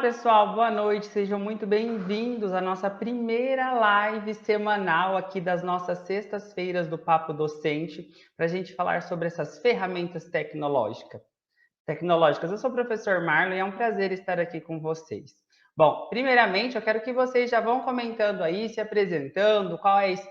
pessoal, boa noite, sejam muito bem-vindos à nossa primeira live semanal aqui das nossas sextas-feiras do Papo Docente, para a gente falar sobre essas ferramentas tecnológicas. Eu sou o professor Marlon e é um prazer estar aqui com vocês. Bom, primeiramente, eu quero que vocês já vão comentando aí, se apresentando,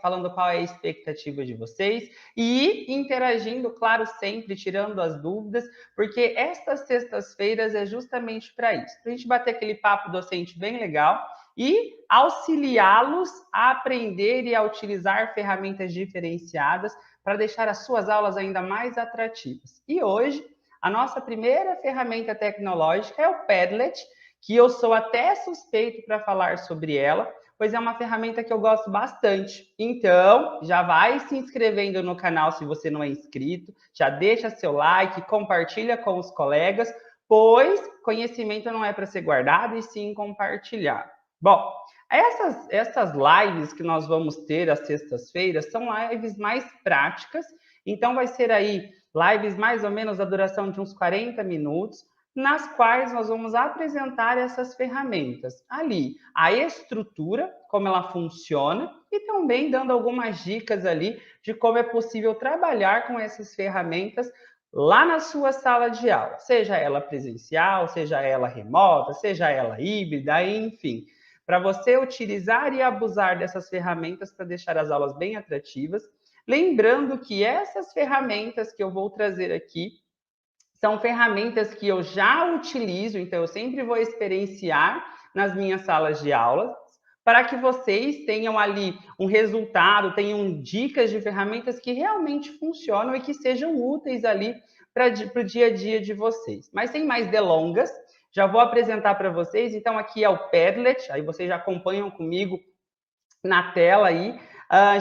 falando qual é a expectativa de vocês e interagindo, claro, sempre tirando as dúvidas, porque estas sextas-feiras é justamente para isso, para a gente bater aquele papo docente bem legal e auxiliá-los a aprender e a utilizar ferramentas diferenciadas para deixar as suas aulas ainda mais atrativas. E hoje a nossa primeira ferramenta tecnológica é o Padlet, que eu sou até suspeito para falar sobre ela, pois é uma ferramenta que eu gosto bastante. Então, já vai se inscrevendo no canal se você não é inscrito, já deixa seu like, compartilha com os colegas, pois conhecimento não é para ser guardado e sim compartilhado. Bom, essas lives que nós vamos ter às sextas-feiras são lives mais práticas, então vai ser aí lives mais ou menos da duração de uns 40 minutos, nas quais nós vamos apresentar essas ferramentas. Ali, a estrutura, como ela funciona, e também dando algumas dicas ali de como é possível trabalhar com essas ferramentas lá na sua sala de aula, seja ela presencial, seja ela remota, seja ela híbrida, enfim, para você utilizar e abusar dessas ferramentas para deixar as aulas bem atrativas. Lembrando que essas ferramentas que eu vou trazer aqui são ferramentas que eu já utilizo, então eu sempre vou experienciar nas minhas salas de aula, para que vocês tenham ali um resultado, tenham dicas de ferramentas que realmente funcionam e que sejam úteis ali para o dia a dia de vocês. Mas sem mais delongas, já vou apresentar para vocês. Então, aqui é o Padlet, aí vocês já acompanham comigo na tela aí.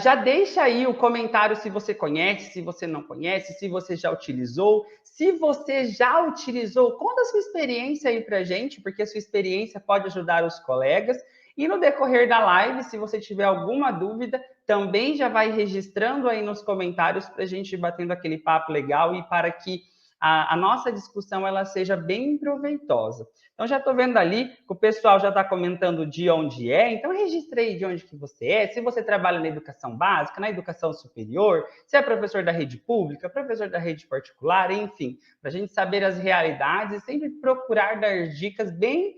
Já deixa aí o comentário se você conhece, se você não conhece, se você já utilizou. Se você já utilizou, conta a sua experiência aí pra gente, porque a sua experiência pode ajudar os colegas. E no decorrer da live, se você tiver alguma dúvida, também já vai registrando aí nos comentários para a gente ir batendo aquele papo legal e para que a nossa discussão ela seja bem proveitosa. Então, já estou vendo ali que o pessoal já está comentando de onde é, então registrei de onde que você é, se você trabalha na educação básica, na educação superior, se é professor da rede pública, professor da rede particular, enfim, para a gente saber as realidades e sempre procurar dar dicas bem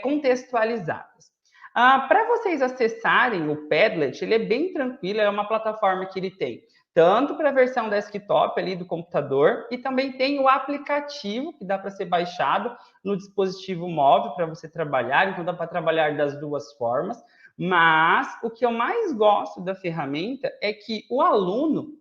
contextualizadas. Para vocês acessarem o Padlet, ele é bem tranquilo, é uma plataforma que ele tem tanto para a versão desktop ali do computador, e também tem o aplicativo que dá para ser baixado no dispositivo móvel para você trabalhar, então dá para trabalhar das duas formas. Mas o que eu mais gosto da ferramenta é que o aluno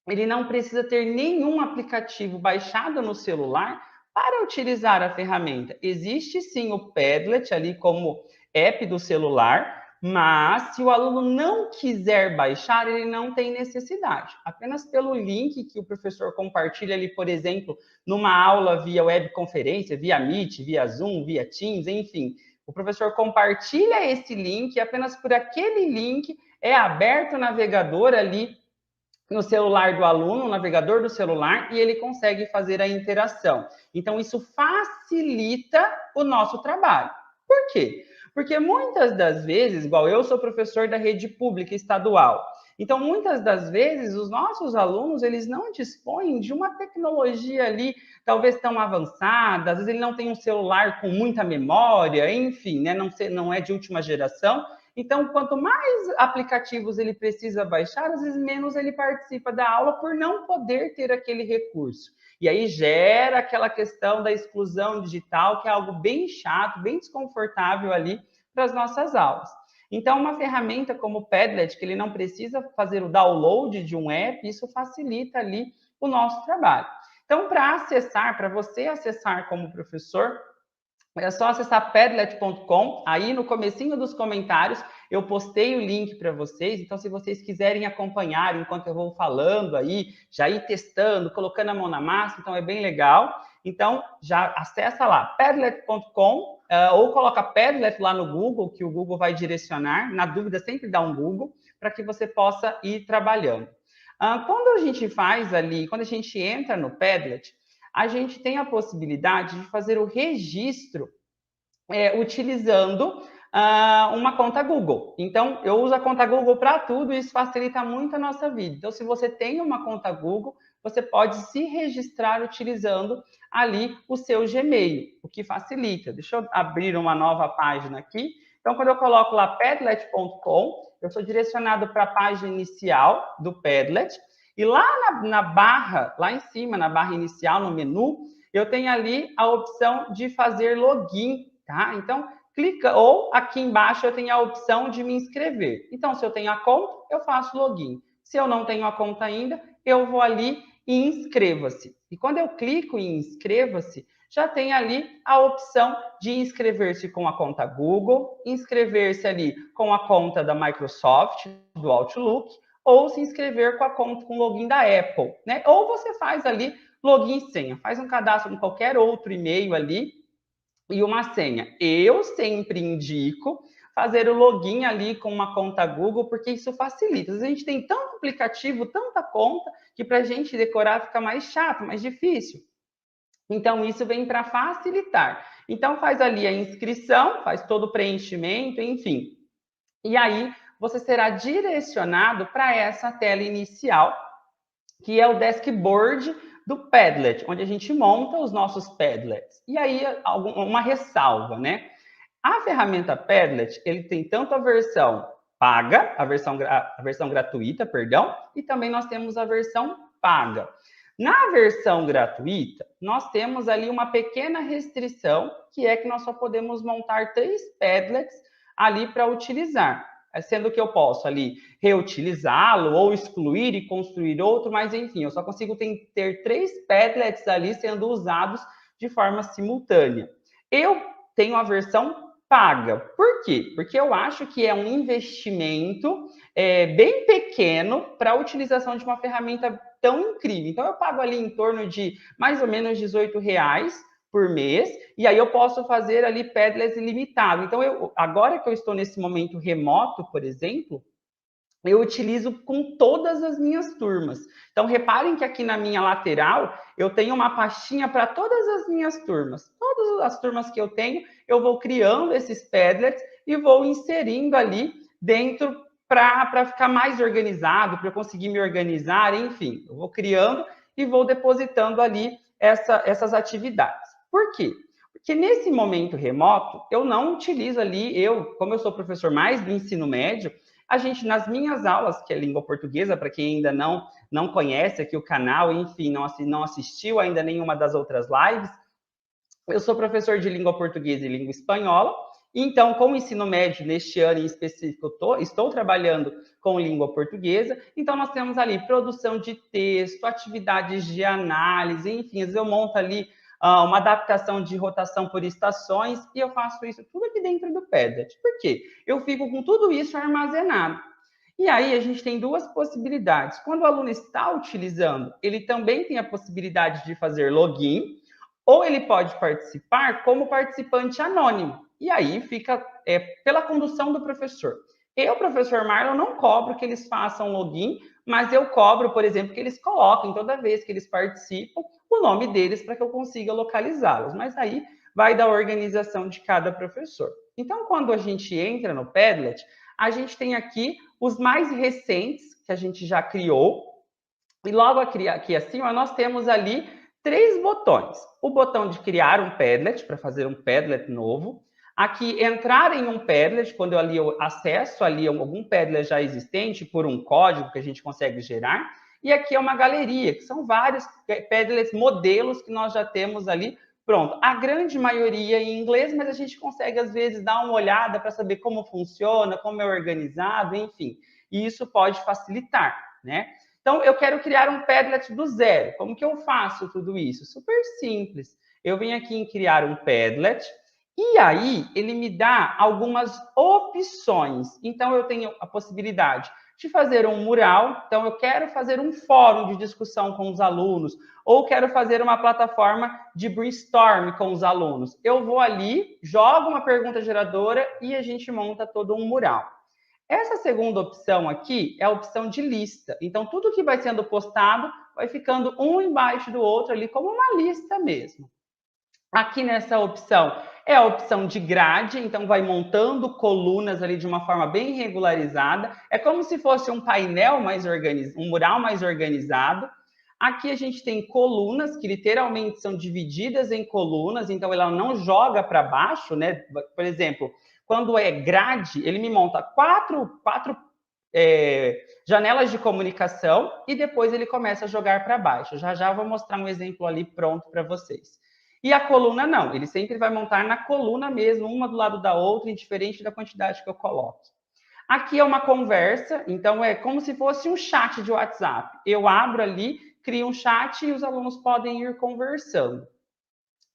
ele não precisa ter nenhum aplicativo baixado no celular para utilizar a ferramenta. Existe sim o Padlet ali como app do celular, mas se o aluno não quiser baixar, ele não tem necessidade. Apenas pelo link que o professor compartilha ali, por exemplo, numa aula via webconferência, via Meet, via Zoom, via Teams, enfim. O professor compartilha esse link e apenas por aquele link é aberto o navegador ali no celular do aluno, no navegador do celular, e ele consegue fazer a interação. Então, isso facilita o nosso trabalho. Por quê? Porque muitas das vezes, igual eu sou professor da rede pública estadual, então muitas das vezes os nossos alunos, eles não dispõem de uma tecnologia ali, talvez tão avançada, às vezes ele não tem um celular com muita memória, enfim, né? Não é de última geração, então, quanto mais aplicativos ele precisa baixar, às vezes menos ele participa da aula por não poder ter aquele recurso. E aí gera aquela questão da exclusão digital, que é algo bem chato, bem desconfortável ali para as nossas aulas. Então, uma ferramenta como o Padlet, que ele não precisa fazer o download de um app, isso facilita ali o nosso trabalho. Então, para acessar, para você acessar como professor, é só acessar padlet.com, aí no comecinho dos comentários eu postei o link para vocês, então se vocês quiserem acompanhar enquanto eu vou falando aí, já ir testando, colocando a mão na massa, então é bem legal. Então já acessa lá, padlet.com, ou coloca Padlet lá no Google, que o Google vai direcionar, na dúvida sempre dá um Google, para que você possa ir trabalhando. Quando a gente faz ali, quando a gente entra no Padlet, a gente tem a possibilidade de fazer o registro utilizando uma conta Google. Então, eu uso a conta Google para tudo e isso facilita muito a nossa vida. Então, se você tem uma conta Google, você pode se registrar utilizando ali o seu Gmail, o que facilita. Deixa eu abrir uma nova página aqui. Então, quando eu coloco lá Padlet.com, eu sou direcionado para a página inicial do Padlet. E lá na barra, lá em cima, na barra inicial, no menu, eu tenho ali a opção de fazer login, tá? Então, clica, ou aqui embaixo eu tenho a opção de me inscrever. Então, se eu tenho a conta, eu faço login. Se eu não tenho a conta ainda, eu vou ali e inscreva-se. E quando eu clico em inscreva-se, já tem ali a opção de inscrever-se com a conta Google, inscrever-se ali com a conta da Microsoft, do Outlook, ou se inscrever com a conta com login da Apple, né? Ou você faz ali login e senha, faz um cadastro em qualquer outro e-mail ali e uma senha. Eu sempre indico fazer o login ali com uma conta Google, porque isso facilita. A gente tem tanto aplicativo, tanta conta, que para a gente decorar fica mais chato, mais difícil. Então, isso vem para facilitar. Então, faz ali a inscrição, faz todo o preenchimento, enfim. E aí, você será direcionado para essa tela inicial, que é o dashboard do Padlet, onde a gente monta os nossos Padlets. E aí, uma ressalva, né? A ferramenta Padlet, ele tem tanto a versão paga, a versão gratuita, perdão, e também nós temos a versão paga. Na versão gratuita, nós temos ali uma pequena restrição, que é que nós só podemos montar 3 Padlets ali para utilizar. Sendo que eu posso ali reutilizá-lo ou excluir e construir outro, mas enfim, eu só consigo ter 3 Padlets ali sendo usados de forma simultânea. Eu tenho a versão paga. Por quê? Porque eu acho que é um investimento bem pequeno para a utilização de uma ferramenta tão incrível. Então, eu pago ali em torno de mais ou menos R$18 por mês, e aí eu posso fazer ali Padlets ilimitado. Então, agora que eu estou nesse momento remoto, por exemplo, eu utilizo com todas as minhas turmas. Então, reparem que aqui na minha lateral, eu tenho uma pastinha para todas as minhas turmas. Todas as turmas que eu tenho, eu vou criando esses Padlets e vou inserindo ali dentro para ficar mais organizado, para eu conseguir me organizar, enfim. Eu vou criando e vou depositando ali essas atividades. Por quê? Porque nesse momento remoto, eu não utilizo ali, como eu sou professor mais do ensino médio, a gente, nas minhas aulas, que é língua portuguesa, para quem ainda não conhece aqui o canal, enfim, não assistiu ainda nenhuma das outras lives, eu sou professor de língua portuguesa e língua espanhola, então, com o ensino médio, neste ano em específico, estou trabalhando com língua portuguesa, então nós temos ali produção de texto, atividades de análise, enfim, eu monto ali uma adaptação de rotação por estações, e eu faço isso tudo aqui dentro do Padlet. Por quê? Eu fico com tudo isso armazenado. E aí a gente tem 2 possibilidades. Quando o aluno está utilizando, ele também tem a possibilidade de fazer login, ou ele pode participar como participante anônimo. E aí fica pela condução do professor. Eu, professor Marlon, não cobro que eles façam login, mas eu cobro, por exemplo, que eles coloquem toda vez que eles participam o nome deles para que eu consiga localizá-los. Mas aí vai da organização de cada professor. Então, quando a gente entra no Padlet, a gente tem aqui os mais recentes que a gente já criou. E logo aqui acima, nós temos ali 3 botões. O botão de criar um Padlet, para fazer um Padlet novo. Aqui, entrar em um Padlet, quando eu acesso ali algum Padlet já existente por um código que a gente consegue gerar. E aqui é uma galeria, que são vários Padlets modelos que nós já temos ali. Pronto, a grande maioria em inglês, mas a gente consegue, às vezes, dar uma olhada para saber como funciona, como é organizado, enfim. E isso pode facilitar, né? Então, eu quero criar um Padlet do zero. Como que eu faço tudo isso? Super simples. Eu venho aqui em criar um Padlet e aí ele me dá algumas opções. Então, eu tenho a possibilidade de fazer um mural. Então, eu quero fazer um fórum de discussão com os alunos ou quero fazer uma plataforma de brainstorm com os alunos. Eu vou ali, jogo uma pergunta geradora e a gente monta todo um mural. Essa segunda opção aqui é a opção de lista. Então, tudo que vai sendo postado vai ficando um embaixo do outro ali, como uma lista mesmo. Aqui nessa opção é a opção de grade, então vai montando colunas ali de uma forma bem regularizada. É como se fosse um painel mais organizado, um mural mais organizado. Aqui a gente tem colunas que literalmente são divididas em colunas, então ela não joga para baixo, né? Por exemplo, quando é grade, ele me monta quatro janelas de comunicação e depois ele começa a jogar para baixo. Já já vou mostrar um exemplo ali pronto para vocês. E a coluna não, ele sempre vai montar na coluna mesmo, uma do lado da outra, indiferente da quantidade que eu coloque. Aqui é uma conversa, então é como se fosse um chat de WhatsApp. Eu abro ali, crio um chat e os alunos podem ir conversando.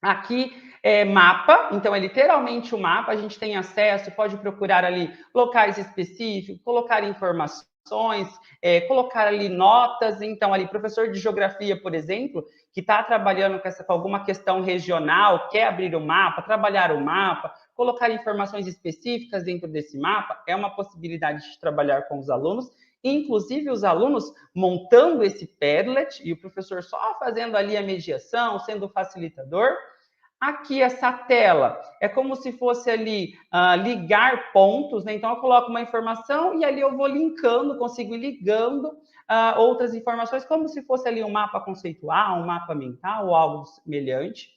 Aqui é mapa, então é literalmente o mapa, a gente tem acesso, pode procurar ali locais específicos, colocar informações, colocar ali notas, então ali professor de geografia, por exemplo, que está trabalhando com alguma questão regional, quer abrir o mapa, trabalhar o mapa, colocar informações específicas dentro desse mapa, é uma possibilidade de trabalhar com os alunos, inclusive os alunos montando esse Padlet e o professor só fazendo ali a mediação, sendo o facilitador. Aqui, essa tela, é como se fosse ali ligar pontos, né? Então, eu coloco uma informação e ali eu vou linkando, consigo ir ligando outras informações, como se fosse ali um mapa conceitual, um mapa mental ou algo semelhante.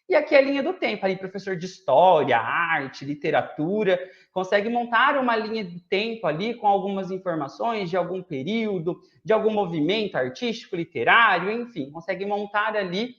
E aqui é a linha do tempo, aí professor de história, arte, literatura, consegue montar uma linha do tempo ali com algumas informações de algum período, de algum movimento artístico, literário, enfim, consegue montar ali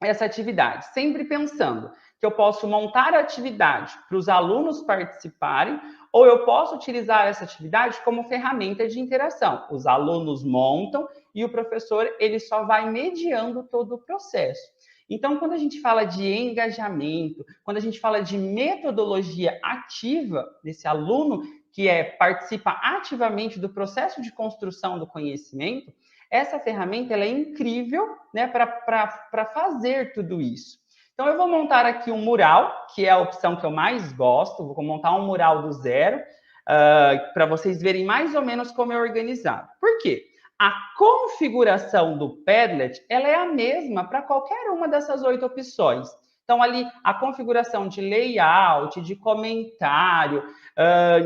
essa atividade, sempre pensando que eu posso montar a atividade para os alunos participarem, ou eu posso utilizar essa atividade como ferramenta de interação. Os alunos montam e o professor ele só vai mediando todo o processo. Então, quando a gente fala de engajamento, quando a gente fala de metodologia ativa desse aluno que participa ativamente do processo de construção do conhecimento, essa ferramenta ela é incrível, né, para fazer tudo isso. Então, eu vou montar aqui um mural, que é a opção que eu mais gosto. Vou montar um mural do zero, para vocês verem mais ou menos como é organizado. Por quê? A configuração do Padlet ela é a mesma para qualquer uma dessas 8 opções. Então, ali, a configuração de layout, de comentário,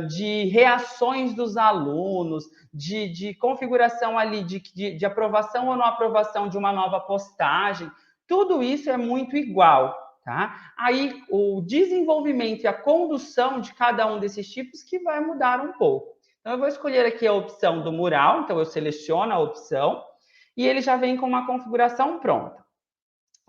de reações dos alunos, de configuração ali, de aprovação ou não aprovação de uma nova postagem, tudo isso é muito igual, tá? Aí, o desenvolvimento e a condução de cada um desses tipos que vai mudar um pouco. Então, eu vou escolher aqui a opção do mural, então eu seleciono a opção, e ele já vem com uma configuração pronta.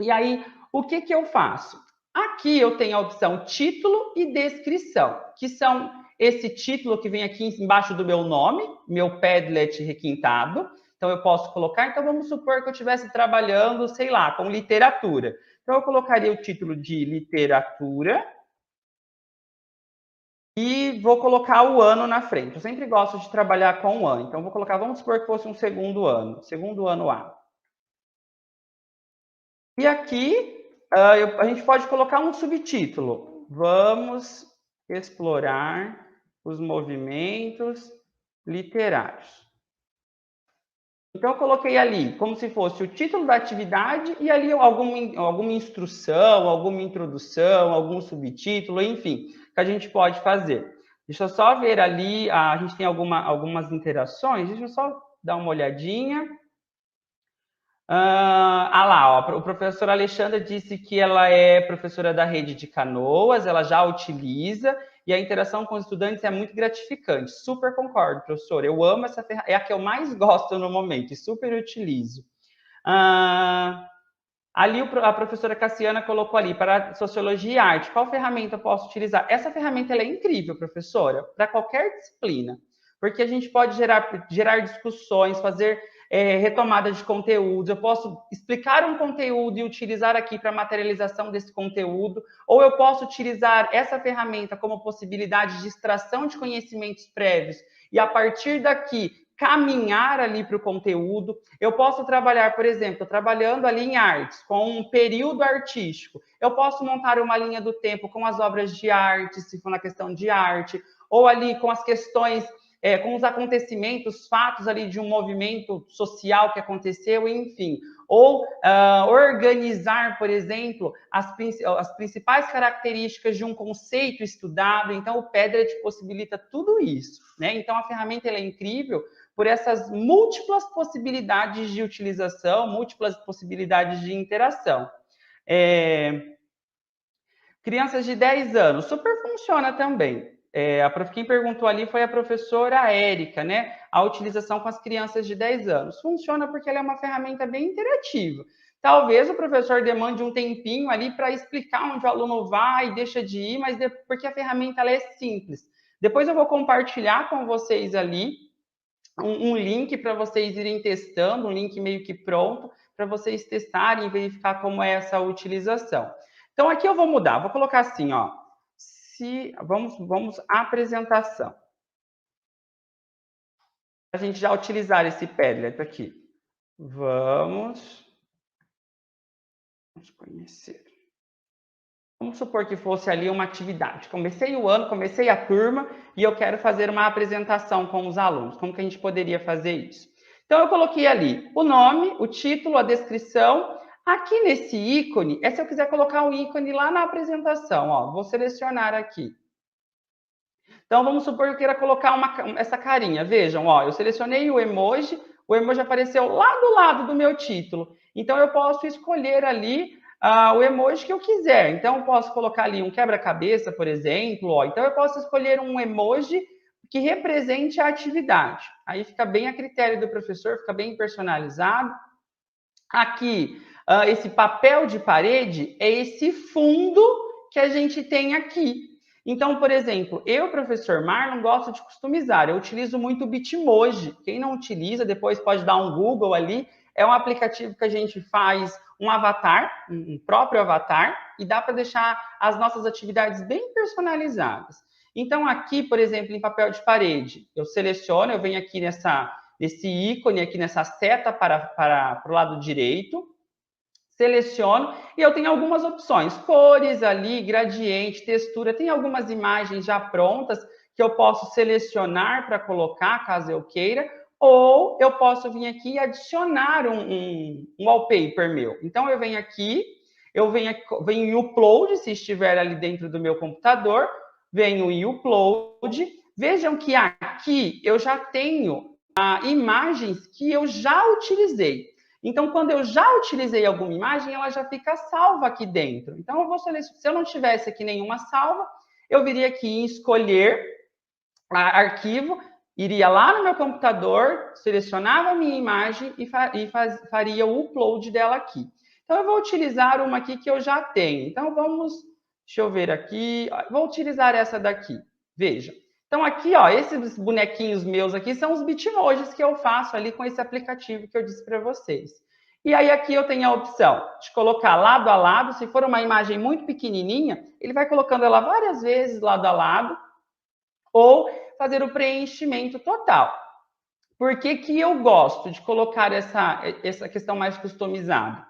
E aí, o que eu faço? Aqui eu tenho a opção título e descrição, que são esse título que vem aqui embaixo do meu nome, meu Padlet requintado. Então, eu posso colocar, então vamos supor que eu estivesse trabalhando, sei lá, com literatura. Então, eu colocaria o título de literatura e vou colocar o ano na frente. Eu sempre gosto de trabalhar com o ano. Então, vou colocar, vamos supor que fosse um segundo ano A. E aqui, a gente pode colocar um subtítulo. Vamos explorar os movimentos literários. Então, eu coloquei ali como se fosse o título da atividade e ali alguma instrução, alguma introdução, algum subtítulo, enfim, que a gente pode fazer. Deixa eu só ver ali, a gente tem algumas interações, deixa eu só dar uma olhadinha. Lá, ó, o professor Alexandra disse que ela é professora da rede de Canoas, ela já utiliza, e a interação com os estudantes é muito gratificante. Super concordo, professor. Eu amo essa ferramenta, é a que eu mais gosto no momento e super utilizo. Ali a professora Cassiana colocou ali, para Sociologia e Arte, qual ferramenta eu posso utilizar? Essa ferramenta ela é incrível, professora, para qualquer disciplina, porque a gente pode gerar discussões, fazer retomada de conteúdos, eu posso explicar um conteúdo e utilizar aqui para materialização desse conteúdo, ou eu posso utilizar essa ferramenta como possibilidade de extração de conhecimentos prévios, e a partir daqui caminhar ali para o conteúdo. Eu posso trabalhar, por exemplo, trabalhando ali em artes, com um período artístico. Eu posso montar uma linha do tempo com as obras de arte, se for na questão de arte, ou ali com as questões, com os acontecimentos, fatos ali de um movimento social que aconteceu, enfim. ou organizar, por exemplo, as principais características de um conceito estudado. Então, o Padlet possibilita tudo isso, né? Então, a ferramenta ela é incrível por essas múltiplas possibilidades de utilização, múltiplas possibilidades de interação. Crianças de 10 anos, super funciona também. Quem perguntou ali foi a professora Érica, né? A utilização com as crianças de 10 anos. Funciona porque ela é uma ferramenta bem interativa. Talvez o professor demande um tempinho ali para explicar onde o aluno vai e deixa de ir, mas porque a ferramenta ela é simples. Depois eu vou compartilhar com vocês ali um link para vocês irem testando, um link meio que pronto, para vocês testarem e verificar como é essa utilização. Então, aqui eu vou mudar, vou colocar assim, ó. Vamos à apresentação. A gente já utilizar esse Padlet aqui. Vamos conhecer. Vamos supor que fosse ali uma atividade. Comecei o ano, comecei a turma e eu quero fazer uma apresentação com os alunos. Como que a gente poderia fazer isso? Então, eu coloquei ali o nome, o título, a descrição. Aqui nesse ícone, se eu quiser colocar um ícone lá na apresentação, ó, vou selecionar aqui. Então, vamos supor que eu queira colocar essa carinha. Vejam, ó, eu selecionei o emoji apareceu lá do lado do meu título. Então, eu posso escolher ali o emoji que eu quiser. Então, eu posso colocar ali um quebra-cabeça, por exemplo. Ó. Então, eu posso escolher um emoji que represente a atividade. Aí fica bem a critério do professor, fica bem personalizado. Aqui, esse papel de parede é esse fundo que a gente tem aqui. Então, por exemplo, eu, professor Marlon, gosto de customizar. Eu utilizo muito o Bitmoji. Quem não utiliza, depois pode dar um Google ali. É um aplicativo que a gente faz um avatar, um próprio avatar, e dá para deixar as nossas atividades bem personalizadas. Então, aqui, por exemplo, em papel de parede, eu seleciono, eu venho aqui nesse ícone, aqui nessa seta para o lado direito, seleciono e eu tenho algumas opções, cores ali, gradiente, textura, tem algumas imagens já prontas que eu posso selecionar para colocar, caso eu queira, ou eu posso vir aqui e adicionar um wallpaper meu. Então, eu venho aqui, venho em upload, se estiver ali dentro do meu computador, venho em upload, vejam que aqui eu já tenho imagens que eu já utilizei. Então, quando eu já utilizei alguma imagem, ela já fica salva aqui dentro. Então, eu vou selecionar. Se eu não tivesse aqui nenhuma salva, eu viria aqui em escolher arquivo, iria lá no meu computador, selecionava a minha imagem e faria o upload dela aqui. Então, eu vou utilizar uma aqui que eu já tenho. Então, deixa eu ver aqui, vou utilizar essa daqui. Veja. Então, aqui, ó, esses bonequinhos meus aqui são os bitmojis que eu faço ali com esse aplicativo que eu disse para vocês. E aí, aqui eu tenho a opção de colocar lado a lado. Se for uma imagem muito pequenininha, ele vai colocando ela várias vezes lado a lado, ou fazer o preenchimento total. Por que que eu gosto de colocar essa questão mais customizada?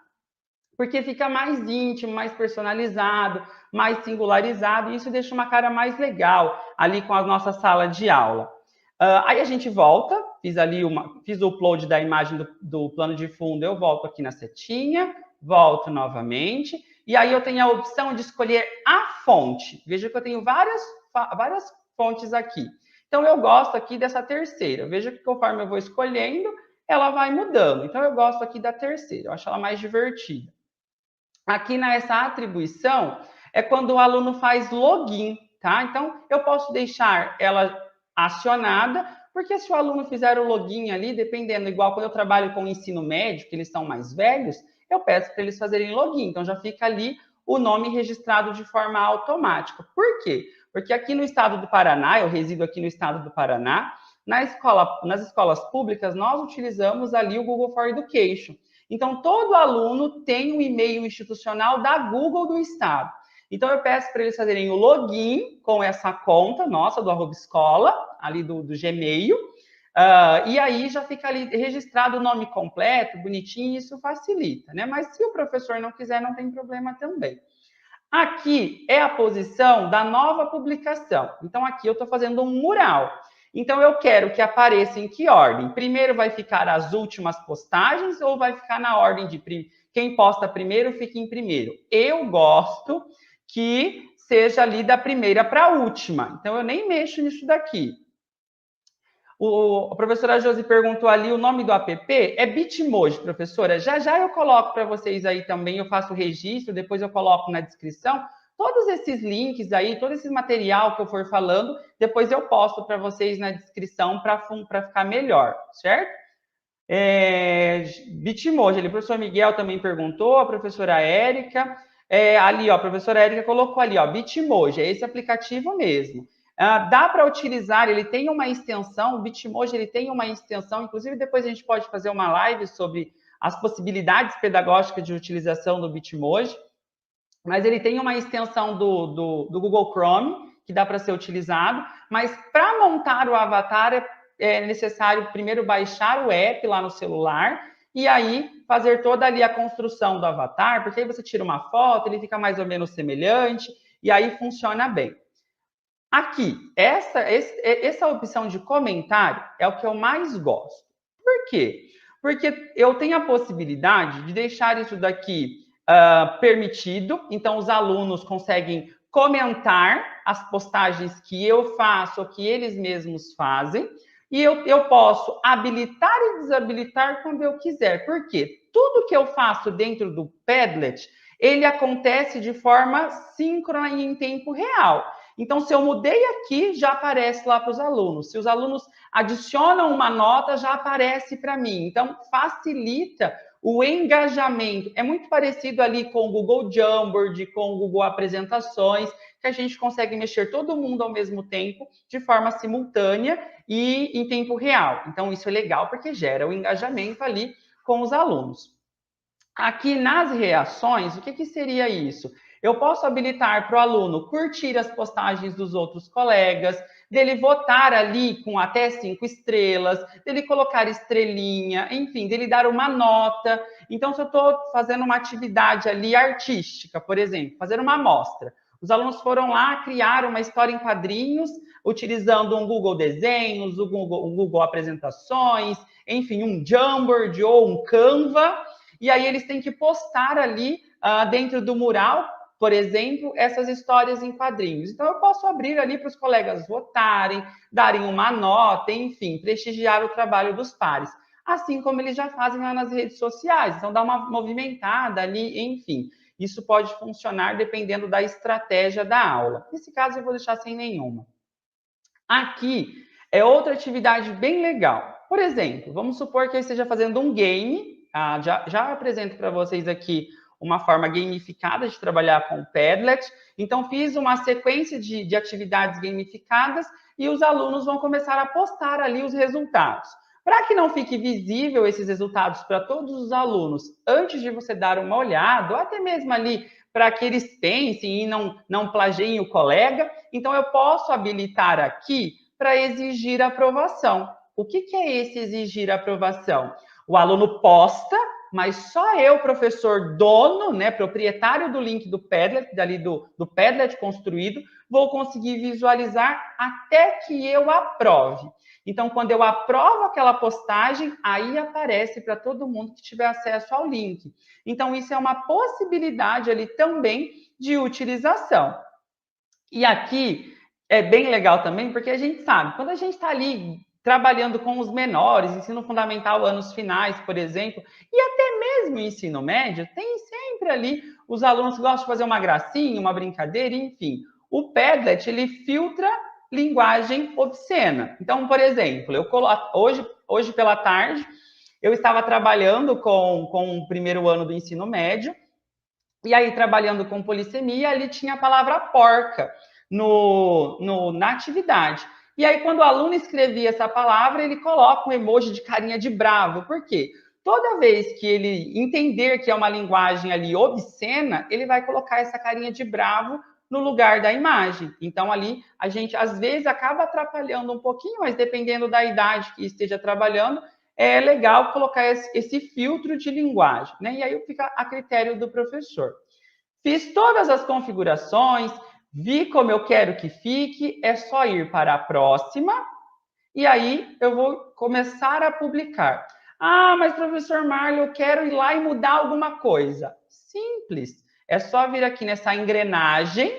Porque fica mais íntimo, mais personalizado, mais singularizado, e isso deixa uma cara mais legal ali com a nossa sala de aula. Aí a gente volta, fiz o upload da imagem do plano de fundo, eu volto aqui na setinha, volto novamente, e aí eu tenho a opção de escolher a fonte. Veja que eu tenho várias fontes aqui. Então, eu gosto aqui dessa terceira. Veja que conforme eu vou escolhendo, ela vai mudando. Então, eu gosto aqui da terceira, eu acho ela mais divertida. Aqui nessa atribuição é quando o aluno faz login, tá? Então, eu posso deixar ela acionada, porque se o aluno fizer o login ali, dependendo, igual quando eu trabalho com o ensino médio, que eles são mais velhos, eu peço para eles fazerem login. Então, já fica ali o nome registrado de forma automática. Por quê? Porque aqui no estado do Paraná, eu resido aqui no estado do Paraná, nas escolas públicas, nós utilizamos ali o Google for Education. Então, todo aluno tem um e-mail institucional da Google do Estado. Então, eu peço para eles fazerem o login com essa conta nossa, do @escola, ali do Gmail, e aí já fica ali registrado o nome completo, bonitinho, e isso facilita, né? Mas se o professor não quiser, não tem problema também. Aqui é a posição da nova publicação. Então, aqui eu estou fazendo um mural. Então, eu quero que apareça em que ordem? Primeiro vai ficar as últimas postagens ou vai ficar na ordem de quem posta primeiro fica em primeiro? Eu gosto que seja ali da primeira para a última. Então, eu nem mexo nisso daqui. A professora Josi perguntou ali o nome do app. É Bitmoji, professora. Já já eu coloco para vocês aí também. Eu faço o registro, depois eu coloco na descrição. Todos esses links aí, todo esse material que eu for falando, depois eu posto para vocês na descrição para ficar melhor, certo? Bitmoji, ali, o professor Miguel também perguntou, a professora Érica. Ali, ó, a professora Érica colocou ali, ó, Bitmoji, é esse aplicativo mesmo. Dá para utilizar, ele tem uma extensão, o Bitmoji ele tem uma extensão, inclusive depois a gente pode fazer uma live sobre as possibilidades pedagógicas de utilização do Bitmoji, mas ele tem uma extensão do Google Chrome, que dá para ser utilizado, mas para montar o avatar é necessário primeiro baixar o app lá no celular e aí fazer toda ali a construção do avatar, porque aí você tira uma foto, ele fica mais ou menos semelhante e aí funciona bem. Aqui, essa opção de comentário é o que eu mais gosto. Por quê? Porque eu tenho a possibilidade de deixar isso daqui permitido, então os alunos conseguem comentar as postagens que eu faço ou que eles mesmos fazem, e eu posso habilitar e desabilitar quando eu quiser. Por quê? Tudo que eu faço dentro do Padlet, ele acontece de forma síncrona e em tempo real. Então, se eu mudei aqui, já aparece lá para os alunos. Se os alunos adicionam uma nota, já aparece para mim. Então, facilita o engajamento. É muito parecido ali com o Google Jamboard, com o Google Apresentações, que a gente consegue mexer todo mundo ao mesmo tempo, de forma simultânea e em tempo real. Então, isso é legal porque gera o engajamento ali com os alunos. Aqui nas reações, o que seria isso? Eu posso habilitar para o aluno curtir as postagens dos outros colegas, dele votar ali com até 5 estrelas, dele colocar estrelinha, enfim, dele dar uma nota. Então, se eu estou fazendo uma atividade ali artística, por exemplo, fazer uma amostra, os alunos foram lá criar uma história em quadrinhos, utilizando um Google Desenhos, um Google Apresentações, enfim, um Jamboard ou um Canva, e aí eles têm que postar ali dentro do mural, por exemplo, essas histórias em quadrinhos. Então, eu posso abrir ali para os colegas votarem, darem uma nota, enfim, prestigiar o trabalho dos pares. Assim como eles já fazem lá nas redes sociais. Então, dá uma movimentada ali, enfim. Isso pode funcionar dependendo da estratégia da aula. Nesse caso, eu vou deixar sem nenhuma. Aqui é outra atividade bem legal. Por exemplo, vamos supor que eu esteja fazendo um game. Já apresento para vocês aqui uma forma gamificada de trabalhar com o Padlet. Então, fiz uma sequência de atividades gamificadas e os alunos vão começar a postar ali os resultados. Para que não fique visível esses resultados para todos os alunos, antes de você dar uma olhada, ou até mesmo ali para que eles pensem e não plagiem o colega, então eu posso habilitar aqui para exigir aprovação. O que é esse exigir aprovação? O aluno posta, mas só eu, professor dono, né, proprietário do link do Padlet, dali do Padlet construído, vou conseguir visualizar até que eu aprove. Então, quando eu aprovo aquela postagem, aí aparece para todo mundo que tiver acesso ao link. Então, isso é uma possibilidade ali também de utilização. E aqui é bem legal também, porque a gente sabe, quando a gente está ali trabalhando com os menores, ensino fundamental, anos finais, por exemplo, e até mesmo ensino médio, tem sempre ali os alunos que gostam de fazer uma gracinha, uma brincadeira, enfim. O Padlet, ele filtra linguagem obscena. Então, por exemplo, eu hoje pela tarde, eu estava trabalhando com o primeiro ano do ensino médio, e aí trabalhando com polissemia, ali tinha a palavra porca na atividade. E aí, quando o aluno escrevia essa palavra, ele coloca um emoji de carinha de bravo. Por quê? Toda vez que ele entender que é uma linguagem ali obscena, ele vai colocar essa carinha de bravo no lugar da imagem. Então, ali, a gente, às vezes, acaba atrapalhando um pouquinho, mas dependendo da idade que esteja trabalhando, é legal colocar esse filtro de linguagem, né? E aí fica a critério do professor. Fiz todas as configurações, vi como eu quero que fique, é só ir para a próxima e aí eu vou começar a publicar. Ah, mas professor Marlon, eu quero ir lá e mudar alguma coisa. Simples. É só vir aqui nessa engrenagem,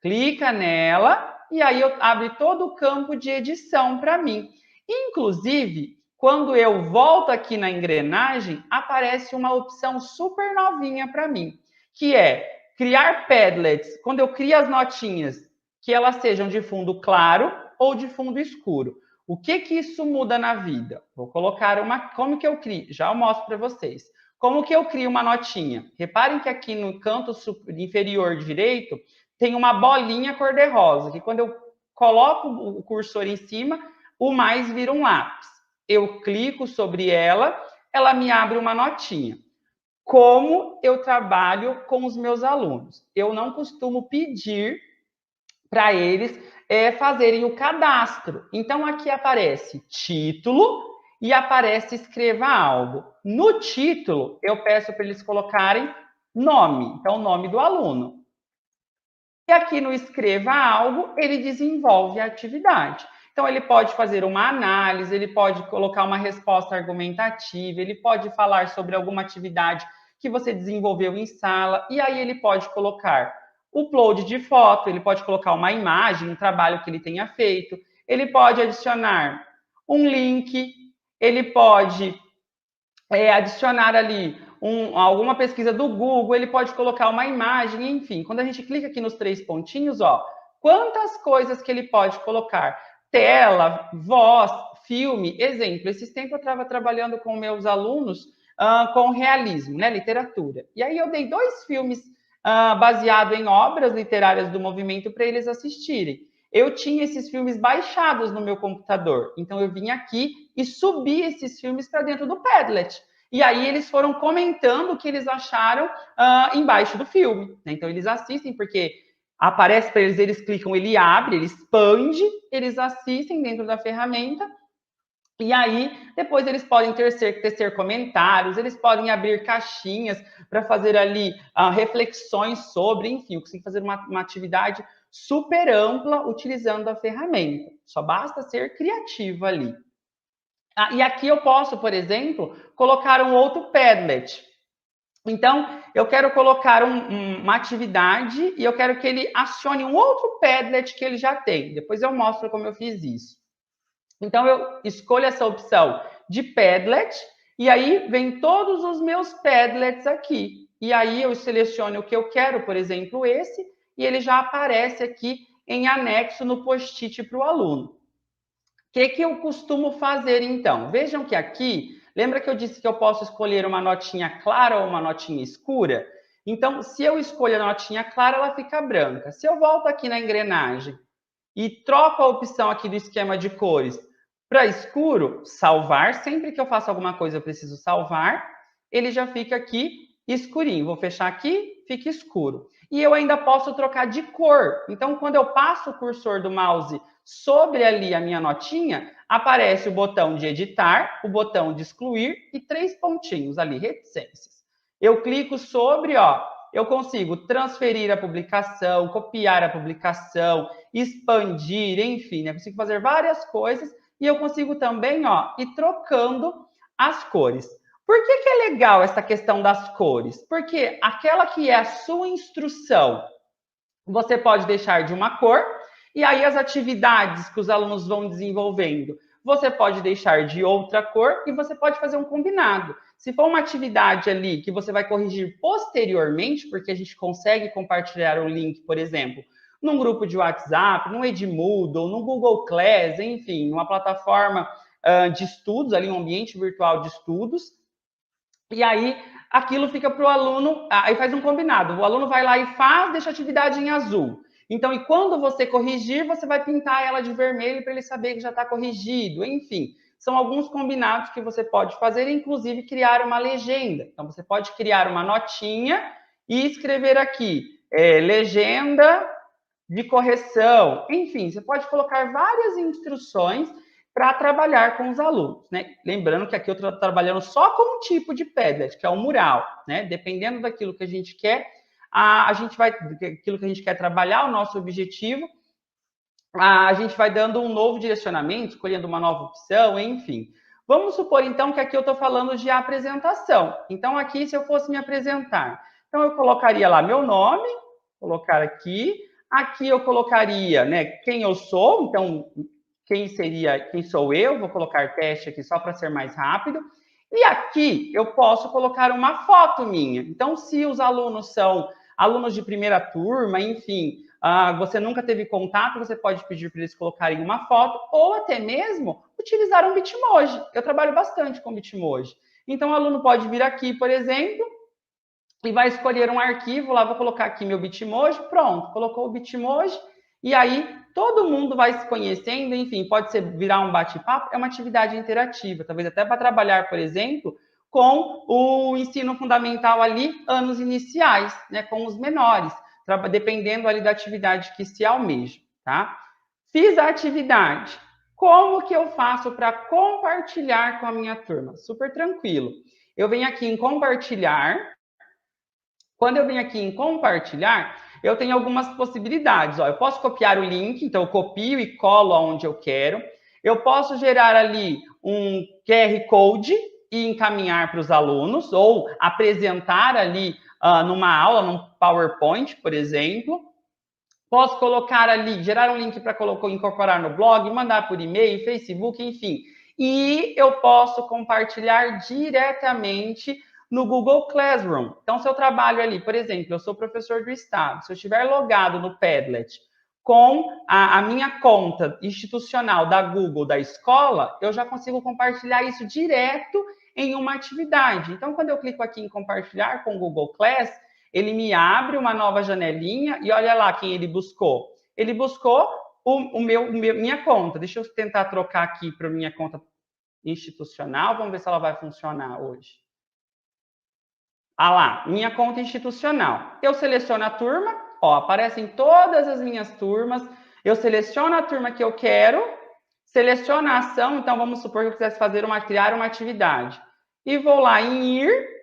clica nela e aí abre todo o campo de edição para mim. Inclusive, quando eu volto aqui na engrenagem, aparece uma opção super novinha para mim, que é criar Padlets. Quando eu crio as notinhas, que elas sejam de fundo claro ou de fundo escuro. O que isso muda na vida? Vou colocar uma... Como que eu crio? Já eu mostro para vocês. Como que eu crio uma notinha? Reparem que aqui no canto inferior direito tem uma bolinha cor-de-rosa, que quando eu coloco o cursor em cima, o mais vira um lápis. Eu clico sobre ela, ela me abre uma notinha. Como eu trabalho com os meus alunos? Eu não costumo pedir para eles fazerem o cadastro. Então, aqui aparece título e aparece escreva algo. No título, eu peço para eles colocarem nome, então, o nome do aluno. E aqui no escreva algo, ele desenvolve a atividade. Então, ele pode fazer uma análise, ele pode colocar uma resposta argumentativa, ele pode falar sobre alguma atividade que você desenvolveu em sala, e aí ele pode colocar upload de foto, ele pode colocar uma imagem, um trabalho que ele tenha feito, ele pode adicionar um link, ele pode adicionar ali alguma pesquisa do Google, ele pode colocar uma imagem, enfim. Quando a gente clica aqui nos 3 pontinhos, ó, quantas coisas que ele pode colocar? Tela, voz, filme, exemplo. Esses tempos eu estava trabalhando com meus alunos com realismo, né, literatura. E aí eu dei 2 filmes baseados em obras literárias do movimento para eles assistirem. Eu tinha esses filmes baixados no meu computador, então eu vim aqui e subi esses filmes para dentro do Padlet. E aí eles foram comentando o que eles acharam embaixo do filme. Né? Então eles assistem, porque aparece para eles, eles clicam, ele abre, ele expande, eles assistem dentro da ferramenta. E aí, depois eles podem tecer comentários, eles podem abrir caixinhas para fazer ali reflexões sobre, enfim, conseguir fazer uma atividade super ampla utilizando a ferramenta. Só basta ser criativo ali. E aqui eu posso, por exemplo, colocar um outro Padlet. Então, eu quero colocar uma atividade e eu quero que ele acione um outro Padlet que ele já tem. Depois eu mostro como eu fiz isso. Então, eu escolho essa opção de Padlet e aí vem todos os meus Padlets aqui. E aí eu seleciono o que eu quero, por exemplo, esse, e ele já aparece aqui em anexo no post-it para o aluno. O que eu costumo fazer, então? Vejam que aqui, lembra que eu disse que eu posso escolher uma notinha clara ou uma notinha escura? Então, se eu escolho a notinha clara, ela fica branca. Se eu volto aqui na engrenagem e troco a opção aqui do esquema de cores para escuro, salvar, sempre que eu faço alguma coisa eu preciso salvar, ele já fica aqui escurinho. Vou fechar aqui, fica escuro. E eu ainda posso trocar de cor. Então, quando eu passo o cursor do mouse sobre ali a minha notinha, aparece o botão de editar, o botão de excluir e 3 pontinhos ali, reticências. Eu clico sobre, ó, eu consigo transferir a publicação, copiar a publicação, expandir, enfim, né? Eu consigo fazer várias coisas e eu consigo também, ó, ir trocando as cores. Por que é legal essa questão das cores? Porque aquela que é a sua instrução, você pode deixar de uma cor, e aí as atividades que os alunos vão desenvolvendo, você pode deixar de outra cor e você pode fazer um combinado. Se for uma atividade ali que você vai corrigir posteriormente, porque a gente consegue compartilhar um link, por exemplo, num grupo de WhatsApp, num Edmoodle, no Google Class, enfim, numa plataforma de estudos, ali um ambiente virtual de estudos, e aí aquilo fica para o aluno, aí faz um combinado. O aluno vai lá e faz, deixa a atividade em azul. Então, e quando você corrigir, você vai pintar ela de vermelho para ele saber que já está corrigido. Enfim, são alguns combinados que você pode fazer, inclusive criar uma legenda. Então, você pode criar uma notinha e escrever aqui, legenda de correção. Enfim, você pode colocar várias instruções para trabalhar com os alunos, né? Lembrando que aqui eu estou trabalhando só com um tipo de Padlet, que é o mural, né? Dependendo daquilo que a gente quer, aquilo que a gente quer trabalhar, o nosso objetivo, a gente vai dando um novo direcionamento, escolhendo uma nova opção, enfim. Vamos supor, então, que aqui eu estou falando de apresentação. Então, aqui, se eu fosse me apresentar, então eu colocaria lá meu nome, colocar aqui. Aqui eu colocaria, né, quem eu sou, então, quem sou eu, vou colocar teste aqui só para ser mais rápido. E aqui eu posso colocar uma foto minha. Então, se os alunos são alunos de primeira turma, enfim, você nunca teve contato, você pode pedir para eles colocarem uma foto ou até mesmo utilizar um Bitmoji. Eu trabalho bastante com Bitmoji. Então, o aluno pode vir aqui, por exemplo, e vai escolher um arquivo, lá vou colocar aqui meu Bitmoji, pronto, colocou o Bitmoji, e aí todo mundo vai se conhecendo, enfim, pode ser virar um bate-papo, é uma atividade interativa, talvez até para trabalhar, por exemplo, com o ensino fundamental ali, anos iniciais, né, com os menores, dependendo ali da atividade que se almeja, tá? Fiz a atividade. Como que eu faço para compartilhar com a minha turma? Super tranquilo. Eu venho aqui em compartilhar. Quando eu venho aqui em compartilhar, eu tenho algumas possibilidades. Ó, eu posso copiar o link, então eu copio e colo aonde eu quero. Eu posso gerar ali um QR Code e encaminhar para os alunos, ou apresentar ali numa aula, num PowerPoint, por exemplo. Posso colocar ali, gerar um link para incorporar no blog, mandar por e-mail, Facebook, enfim. E eu posso compartilhar diretamente no Google Classroom. Então, se eu trabalho ali, por exemplo, eu sou professor do estado, se eu estiver logado no Padlet com a minha conta institucional da Google da escola, eu já consigo compartilhar isso direto em uma atividade. Então, quando eu clico aqui em compartilhar com o Google Class, ele me abre uma nova janelinha e olha lá quem ele buscou. Ele buscou minha conta. Deixa eu tentar trocar aqui para minha conta institucional. Vamos ver se ela vai funcionar hoje. Ah lá, minha conta institucional. Eu seleciono a turma, ó, aparecem todas as minhas turmas. Eu seleciono a turma que eu quero, seleciono a ação. Então, vamos supor que eu quisesse criar uma atividade. E vou lá em ir.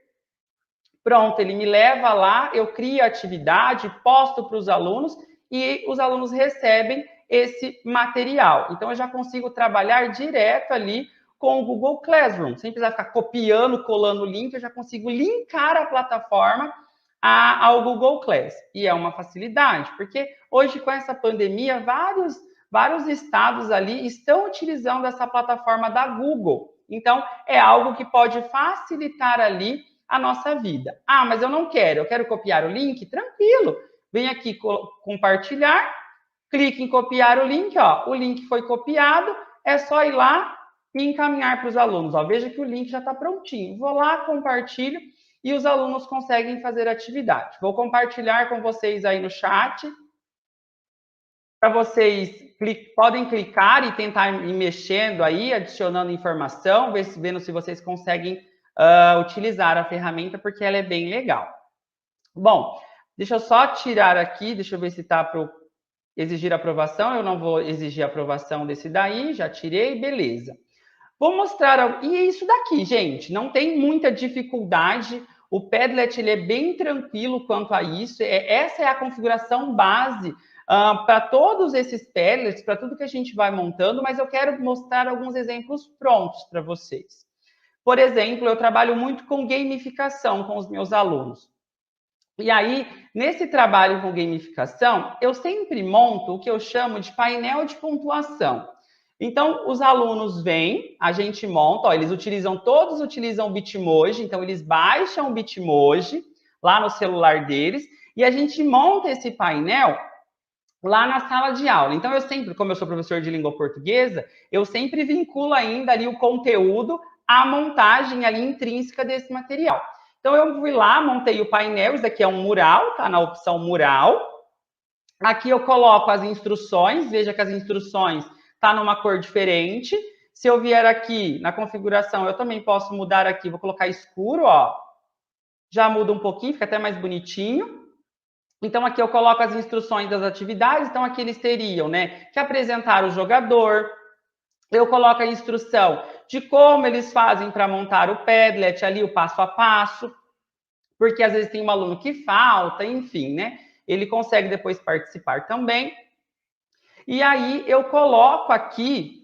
Pronto, ele me leva lá, eu crio a atividade, posto para os alunos e os alunos recebem esse material. Então, eu já consigo trabalhar direto ali com o Google Classroom, sem precisar ficar copiando, colando o link, eu já consigo linkar a plataforma ao Google Class. E é uma facilidade, porque hoje, com essa pandemia, vários estados ali estão utilizando essa plataforma da Google. Então, é algo que pode facilitar ali a nossa vida. Ah, mas eu não quero, eu quero copiar o link? Tranquilo. Vem aqui compartilhar, clique em copiar o link, ó. O link foi copiado, é só ir lá e encaminhar para os alunos. Ó, veja que o link já está prontinho. Vou lá, compartilho e os alunos conseguem fazer a atividade. Vou compartilhar com vocês aí no chat. Para vocês podem clicar e tentar ir mexendo aí, adicionando informação, vendo se vocês conseguem utilizar a ferramenta, porque ela é bem legal. Bom, deixa eu só tirar aqui, deixa eu ver se está para exigir aprovação. Eu não vou exigir aprovação desse daí, já tirei, beleza. Vou mostrar, e é isso daqui, gente, não tem muita dificuldade, o Padlet ele é bem tranquilo quanto a isso, essa é a configuração base para todos esses Padlets, para tudo que a gente vai montando, mas eu quero mostrar alguns exemplos prontos para vocês. Por exemplo, eu trabalho muito com gamificação com os meus alunos. E aí, nesse trabalho com gamificação, eu sempre monto o que eu chamo de painel de pontuação. Então, os alunos vêm, a gente monta, ó, todos utilizam o Bitmoji, então eles baixam o Bitmoji lá no celular deles, e a gente monta esse painel lá na sala de aula. Então, eu sempre, como eu sou professor de língua portuguesa, eu sempre vinculo ainda ali o conteúdo à montagem ali intrínseca desse material. Então, eu fui lá, montei o painel, isso aqui é um mural, tá na opção mural. Aqui eu coloco as instruções, veja que as instruções tá numa cor diferente. Se eu vier aqui na configuração, eu também posso mudar aqui, vou colocar escuro, ó. Já muda um pouquinho, fica até mais bonitinho. Então, aqui eu coloco as instruções das atividades. Então, aqui eles teriam, né, que apresentar o jogador. Eu coloco a instrução de como eles fazem para montar o Padlet, ali o passo a passo. Porque, às vezes, tem um aluno que falta, enfim, né? Ele consegue depois participar também. E aí eu coloco aqui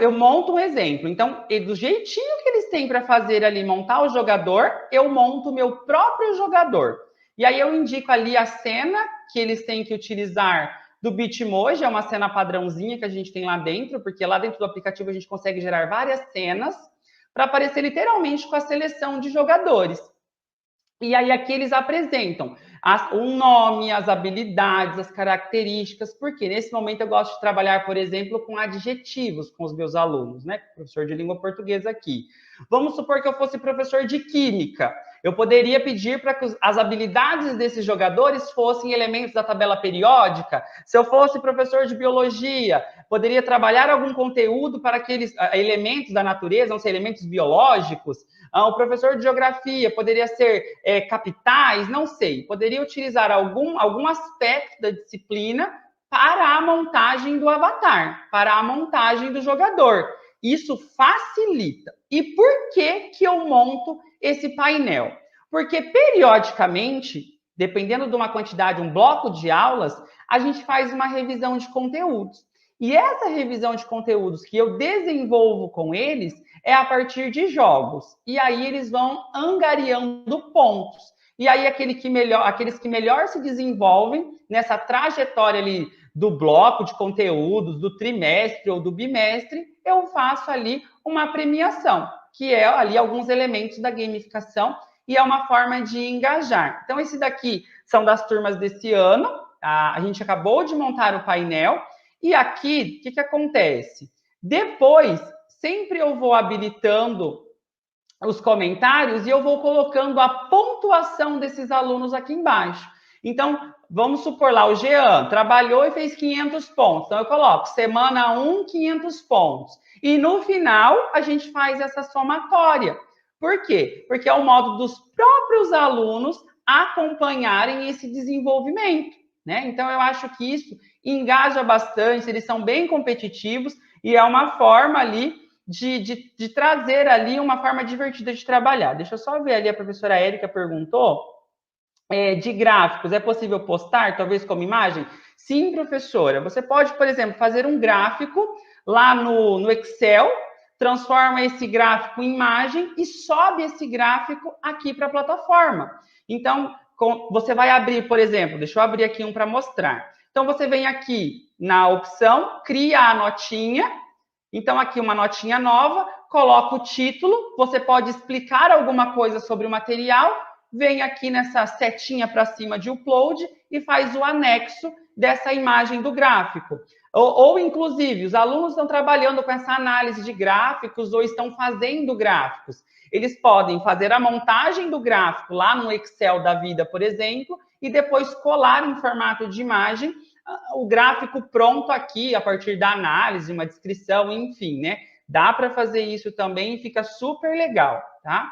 eu monto um exemplo. Então, do jeitinho que eles têm para fazer ali, montar o jogador, eu monto o meu próprio jogador. E aí eu indico ali a cena que eles têm que utilizar do Bitmoji, é uma cena padrãozinha que a gente tem lá dentro, porque lá dentro do aplicativo a gente consegue gerar várias cenas para aparecer literalmente com a seleção de jogadores. E aí aqui eles apresentam o nome, as habilidades, as características, porque nesse momento eu gosto de trabalhar, por exemplo, com adjetivos com os meus alunos, né? Professor de língua portuguesa aqui. Vamos supor que eu fosse professor de química. Eu poderia pedir para que as habilidades desses jogadores fossem elementos da tabela periódica. Se eu fosse professor de biologia, poderia trabalhar algum conteúdo para aqueles elementos da natureza, não sei, elementos biológicos. O professor de geografia poderia ser capitais, não sei. Poderia utilizar algum aspecto da disciplina para a montagem do avatar, para a montagem do jogador. Isso facilita. E por que eu monto esse painel? Porque periodicamente, dependendo de uma quantidade, um bloco de aulas, a gente faz uma revisão de conteúdos. E essa revisão de conteúdos que eu desenvolvo com eles é a partir de jogos. E aí eles vão angariando pontos. E aí aqueles que melhor se desenvolvem nessa trajetória ali do bloco de conteúdos, do trimestre ou do bimestre, eu faço ali uma premiação, que é ali alguns elementos da gamificação e é uma forma de engajar. Então, esse daqui são das turmas desse ano. A gente acabou de montar o painel. E aqui, o que acontece? Depois, sempre eu vou habilitando os comentários e eu vou colocando a pontuação desses alunos aqui embaixo. Então, vamos supor lá, o Jean trabalhou e fez 500 pontos. Então, eu coloco semana 1, 500 pontos. E no final, a gente faz essa somatória. Por quê? Porque é o modo dos próprios alunos acompanharem esse desenvolvimento, né? Então, eu acho que isso engaja bastante, eles são bem competitivos e é uma forma ali de trazer ali uma forma divertida de trabalhar. Deixa eu só ver ali, a professora Érica perguntou, de gráficos, é possível postar, talvez como imagem? Sim, professora. Você pode, por exemplo, fazer um gráfico lá no Excel, transforma esse gráfico em imagem e sobe esse gráfico aqui para a plataforma. Então, você vai abrir, por exemplo, deixa eu abrir aqui um para mostrar. Então, você vem aqui na opção, cria a notinha. Então, aqui uma notinha nova, coloca o título, você pode explicar alguma coisa sobre o material, vem aqui nessa setinha para cima de upload e faz o anexo dessa imagem do gráfico. Ou, inclusive, os alunos estão trabalhando com essa análise de gráficos ou estão fazendo gráficos. Eles podem fazer a montagem do gráfico lá no Excel da vida, por exemplo, e depois colar em formato de imagem o gráfico pronto aqui, a partir da análise, uma descrição, enfim, né? Dá para fazer isso também e fica super legal, tá?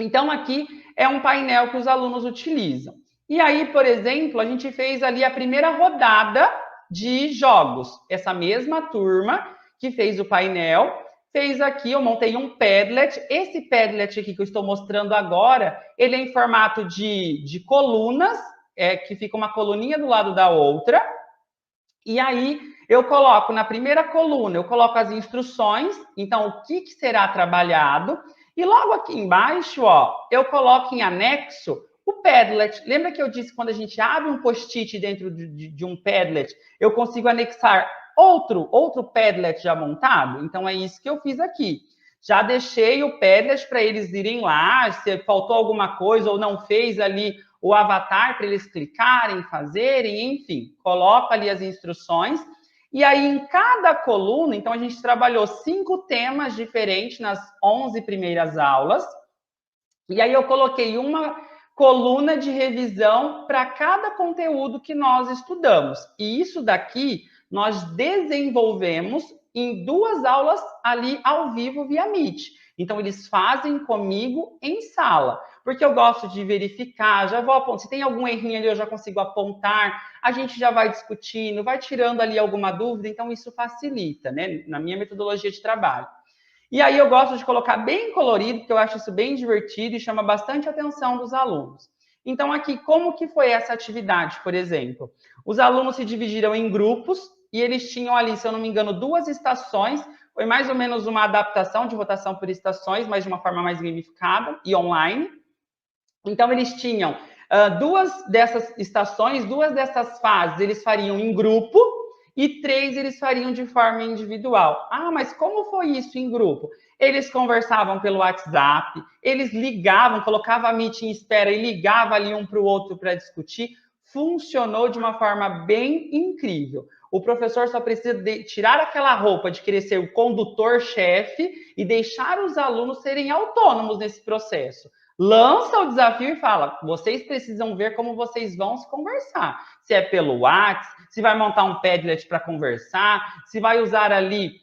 Então, aqui é um painel que os alunos utilizam. E aí, por exemplo, a gente fez ali a primeira rodada de jogos. Essa mesma turma que fez o painel, fez aqui, eu montei um Padlet. Esse Padlet aqui que eu estou mostrando agora, ele é em formato de colunas, que fica uma coluninha do lado da outra. E aí, eu coloco na primeira coluna, eu coloco as instruções, então o que será trabalhado. E logo aqui embaixo, ó, eu coloco em anexo o Padlet. Lembra que eu disse que quando a gente abre um post-it dentro de um Padlet, eu consigo anexar outro Padlet já montado? Então, é isso que eu fiz aqui. Já deixei o Padlet para eles irem lá, se faltou alguma coisa ou não fez ali o avatar para eles clicarem, fazerem, enfim. Coloco ali as instruções. E aí, em cada coluna, então, a gente trabalhou 5 temas diferentes nas 11 primeiras aulas. E aí, eu coloquei uma coluna de revisão para cada conteúdo que nós estudamos. E isso daqui, nós desenvolvemos em 2 aulas ali ao vivo via Meet. Então, eles fazem comigo em sala, porque eu gosto de verificar, já vou apontar, se tem algum errinho ali, eu já consigo apontar, a gente já vai discutindo, vai tirando ali alguma dúvida, então isso facilita, né, na minha metodologia de trabalho. E aí eu gosto de colocar bem colorido, porque eu acho isso bem divertido e chama bastante a atenção dos alunos. Então, aqui, como que foi essa atividade, por exemplo? Os alunos se dividiram em grupos e eles tinham ali, se eu não me engano, 2 estações. Foi mais ou menos uma adaptação de votação por estações, mas de uma forma mais gamificada e online. Então, eles tinham 2 dessas estações, 2 dessas fases, eles fariam em grupo e 3 eles fariam de forma individual. Ah, mas como foi isso em grupo? Eles conversavam pelo WhatsApp, eles ligavam, colocavam a Meet em espera e ligavam ali um para o outro para discutir. Funcionou de uma forma bem incrível. O professor só precisa tirar aquela roupa de querer ser o condutor-chefe e deixar os alunos serem autônomos nesse processo. Lança o desafio e fala, vocês precisam ver como vocês vão se conversar. Se é pelo WhatsApp, se vai montar um Padlet para conversar, se vai usar ali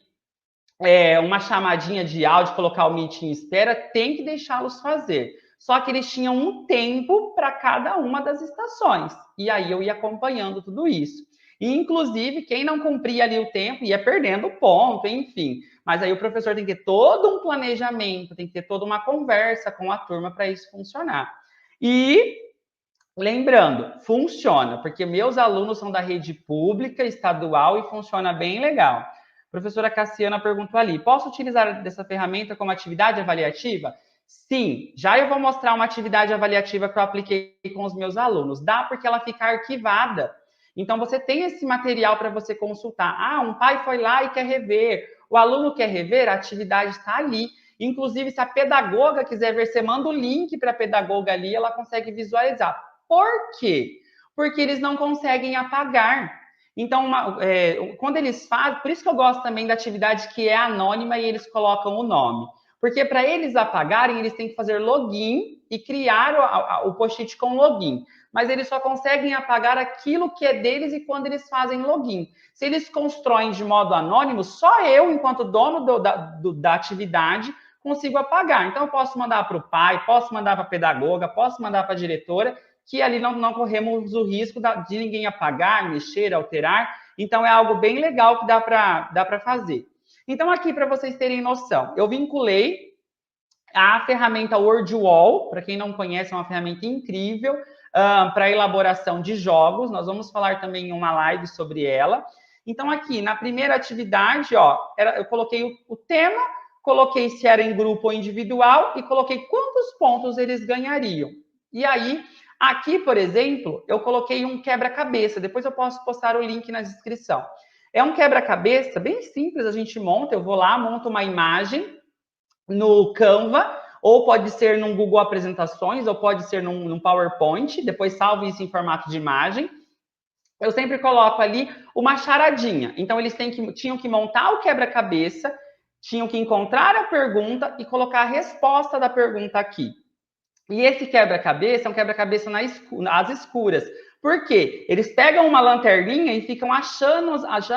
uma chamadinha de áudio, colocar o Meet em espera, tem que deixá-los fazer. Só que eles tinham um tempo para cada uma das estações. E aí eu ia acompanhando tudo isso. E, inclusive, quem não cumpria ali o tempo ia perdendo ponto, enfim. Mas aí o professor tem que ter todo um planejamento, tem que ter toda uma conversa com a turma para isso funcionar. E lembrando, funciona, porque meus alunos são da rede pública, estadual e funciona bem legal. A professora Cassiana perguntou ali, posso utilizar dessa ferramenta como atividade avaliativa? Sim, já eu vou mostrar uma atividade avaliativa que eu apliquei com os meus alunos. Dá porque ela fica arquivada. Então, você tem esse material para você consultar. Ah, um pai foi lá e quer rever. O aluno quer rever, a atividade está ali. Inclusive, se a pedagoga quiser ver, você manda o link para a pedagoga ali, ela consegue visualizar. Por quê? Porque eles não conseguem apagar. Então, quando eles fazem, por isso que eu gosto também da atividade que é anônima e eles colocam o nome. Porque para eles apagarem, eles têm que fazer login e criar o post-it com login. Mas eles só conseguem apagar aquilo que é deles e quando eles fazem login. Se eles constroem de modo anônimo, só eu, enquanto dono da atividade, consigo apagar. Então, eu posso mandar para o pai, posso mandar para a pedagoga, posso mandar para a diretora, que ali não corremos o risco de ninguém apagar, mexer, alterar. Então, é algo bem legal que dá para fazer. Então, aqui, para vocês terem noção, eu vinculei a ferramenta WordWall, para quem não conhece, é uma ferramenta incrível para elaboração de jogos. Nós vamos falar também em uma live sobre ela. Então, aqui, na primeira atividade, eu coloquei o tema, coloquei se era em grupo ou individual e coloquei quantos pontos eles ganhariam. E aí, aqui, por exemplo, eu coloquei um quebra-cabeça. Depois eu posso postar o link na descrição. É um quebra-cabeça bem simples, a gente monta. Eu vou lá, monto uma imagem no Canva, ou pode ser num Google Apresentações, ou pode ser num PowerPoint. Depois salvo isso em formato de imagem. Eu sempre coloco ali uma charadinha. Então, eles tinham que montar o quebra-cabeça, tinham que encontrar a pergunta e colocar a resposta da pergunta aqui. E esse quebra-cabeça é um quebra-cabeça às escuras. Por quê? Eles pegam uma lanterninha e ficam achando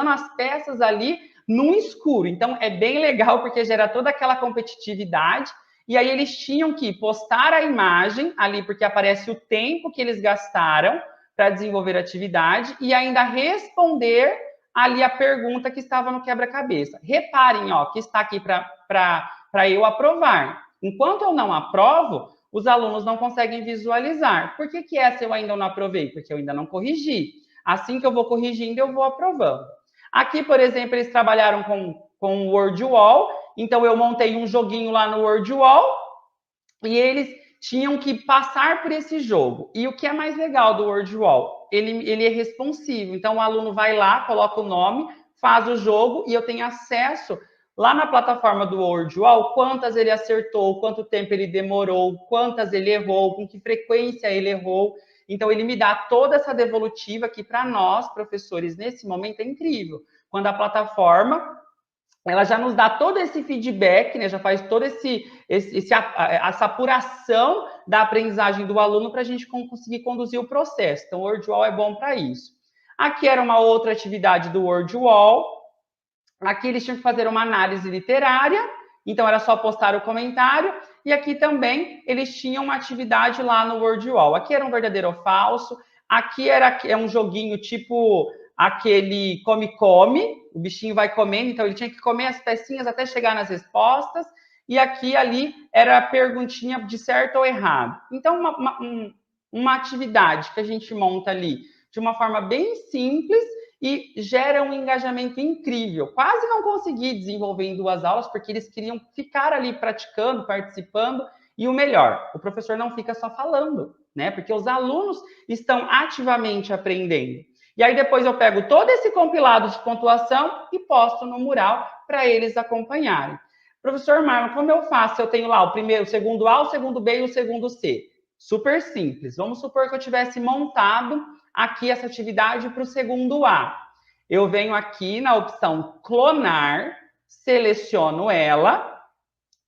as peças ali no escuro. Então, é bem legal porque gera toda aquela competitividade. E aí, eles tinham que postar a imagem ali, porque aparece o tempo que eles gastaram para desenvolver a atividade e ainda responder ali a pergunta que estava no quebra-cabeça. Reparem, que está aqui para eu aprovar. Enquanto eu não aprovo, os alunos não conseguem visualizar. Por que essa eu ainda não aprovei? Porque eu ainda não corrigi. Assim que eu vou corrigindo, eu vou aprovando. Aqui, por exemplo, eles trabalharam com o WordWall. Então, eu montei um joguinho lá no WordWall e eles tinham que passar por esse jogo. E o que é mais legal do WordWall? Ele é responsivo. Então, o aluno vai lá, coloca o nome, faz o jogo e eu tenho acesso lá na plataforma do WordWall, quantas ele acertou, quanto tempo ele demorou, quantas ele errou, com que frequência ele errou. Então, ele me dá toda essa devolutiva que, para nós, professores, nesse momento é incrível. Quando a plataforma, ela já nos dá todo esse feedback, né? Já faz toda essa apuração da aprendizagem do aluno para a gente conseguir conduzir o processo. Então, o WordWall é bom para isso. Aqui era uma outra atividade do WordWall. Aqui eles tinham que fazer uma análise literária, então era só postar o comentário. E aqui também eles tinham uma atividade lá no WordWall. Aqui era um verdadeiro ou falso. Aqui é um joguinho tipo aquele come-come. O bichinho vai comendo, então ele tinha que comer as pecinhas até chegar nas respostas. E aqui ali era a perguntinha de certo ou errado. Então, uma atividade que a gente monta ali de uma forma bem simples e gera um engajamento incrível. Quase não consegui desenvolver em 2 aulas, porque eles queriam ficar ali praticando, participando, e o melhor, o professor não fica só falando, né? Porque os alunos estão ativamente aprendendo. E aí depois eu pego todo esse compilado de pontuação e posto no mural para eles acompanharem. Professor Marlon, como eu faço? Eu tenho lá o primeiro, o segundo A, o segundo B e o segundo C. Super simples. Vamos supor que eu tivesse montado aqui essa atividade para o segundo A. Eu venho aqui na opção clonar, seleciono ela.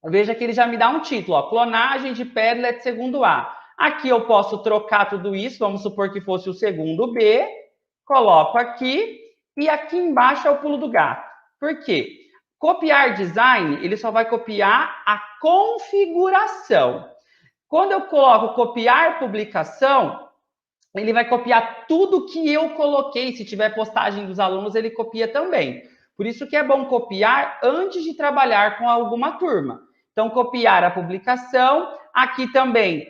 Veja que ele já me dá um título, ó, clonagem de Padlet segundo A. Aqui eu posso trocar tudo isso, vamos supor que fosse o segundo B, coloco aqui, e aqui embaixo é o pulo do gato. Por quê? Copiar design, ele só vai copiar a configuração. Quando eu coloco copiar publicação, ele vai copiar tudo que eu coloquei. Se tiver postagem dos alunos, ele copia também. Por isso que é bom copiar antes de trabalhar com alguma turma. Então, copiar a publicação, aqui também,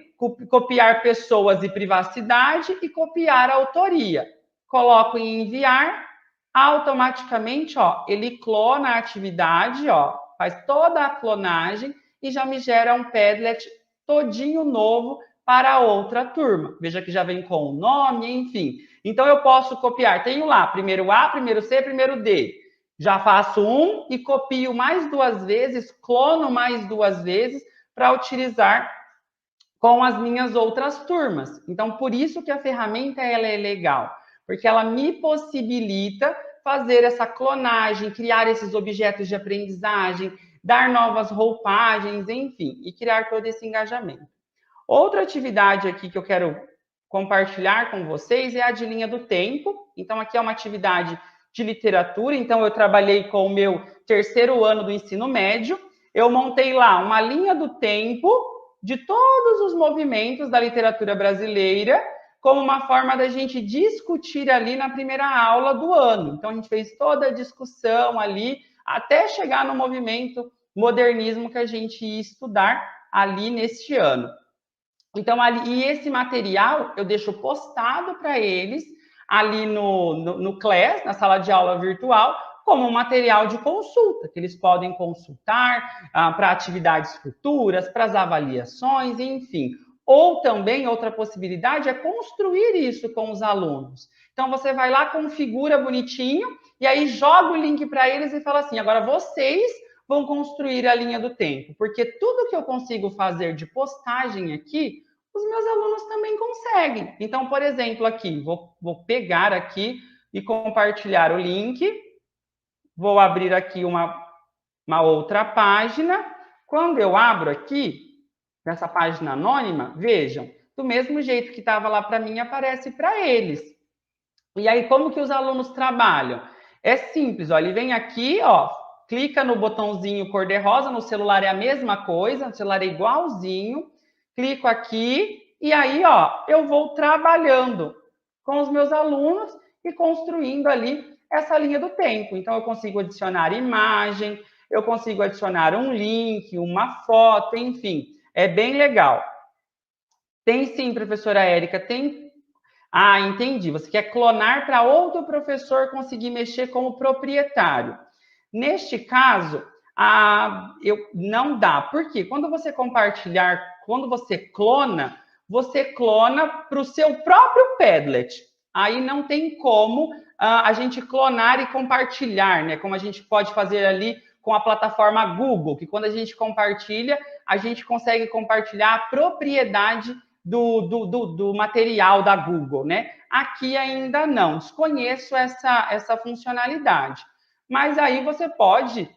copiar pessoas e privacidade e copiar a autoria. Coloco em enviar, automaticamente, ó, ele clona a atividade, ó, faz toda a clonagem e já me gera um Padlet todinho novo para outra turma. Veja que já vem com o nome, enfim. Então, eu posso copiar. Tenho lá, primeiro A, primeiro C, primeiro D. Já faço um e copio mais 2 vezes, clono mais 2 vezes para utilizar com as minhas outras turmas. Então, por isso que a ferramenta ela é legal, porque ela me possibilita fazer essa clonagem, criar esses objetos de aprendizagem, dar novas roupagens, enfim, e criar todo esse engajamento. Outra atividade aqui que eu quero compartilhar com vocês é a de linha do tempo. Então, aqui é uma atividade de literatura. Então, eu trabalhei com o meu 3º ano do ensino médio. Eu montei lá uma linha do tempo de todos os movimentos da literatura brasileira, como uma forma da gente discutir ali na primeira aula do ano. Então, a gente fez toda a discussão ali, até chegar no movimento modernismo que a gente ia estudar ali neste ano. Então, e esse material eu deixo postado para eles ali no Class, na sala de aula virtual, como um material de consulta, que eles podem consultar para atividades futuras, para as avaliações, enfim. Ou também, outra possibilidade é construir isso com os alunos. Então, você vai lá, configura bonitinho, e aí joga o link para eles e fala assim, agora vocês vão construir a linha do tempo, porque tudo que eu consigo fazer de postagem aqui, os meus alunos também conseguem. Então, por exemplo, aqui, vou pegar aqui e compartilhar o link, vou abrir aqui uma outra página. Quando eu abro aqui, nessa página anônima, vejam, do mesmo jeito que estava lá para mim, aparece para eles. E aí, como que os alunos trabalham? É simples, ó, ele vem aqui, ó, clica no botãozinho cor-de-rosa, no celular é a mesma coisa, no celular é igualzinho, clico aqui e aí, ó, eu vou trabalhando com os meus alunos e construindo ali essa linha do tempo. Então, eu consigo adicionar imagem, eu consigo adicionar um link, uma foto, enfim, é bem legal. Tem sim, professora Érica, tem... Ah, entendi. Você quer clonar para outro professor conseguir mexer como proprietário. Neste caso, não dá. Por quê? Quando você compartilhar, quando você clona para o seu próprio Padlet. Aí não tem como a gente clonar e compartilhar, né? Como a gente pode fazer ali com a plataforma Google, que quando a gente compartilha, a gente consegue compartilhar a propriedade do material da Google, né? Aqui ainda não, desconheço essa funcionalidade. Mas aí você pode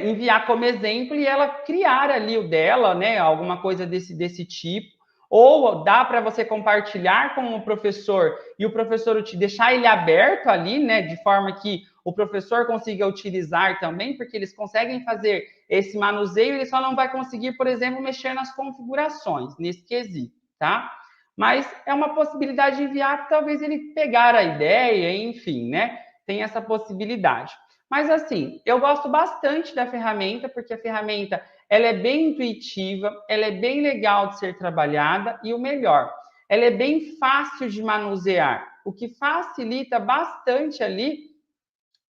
enviar como exemplo e ela criar ali o dela, né? Alguma coisa desse tipo. Ou dá para você compartilhar com o professor e o professor te deixar ele aberto ali, né? De forma que o professor consiga utilizar também, porque eles conseguem fazer esse manuseio, ele só não vai conseguir, por exemplo, mexer nas configurações, nesse quesito, tá? Mas é uma possibilidade de enviar, talvez ele pegar a ideia, enfim, né? Tem essa possibilidade. Mas assim, eu gosto bastante da ferramenta, porque a ferramenta ela é bem intuitiva, ela é bem legal de ser trabalhada e o melhor, ela é bem fácil de manusear, o que facilita bastante ali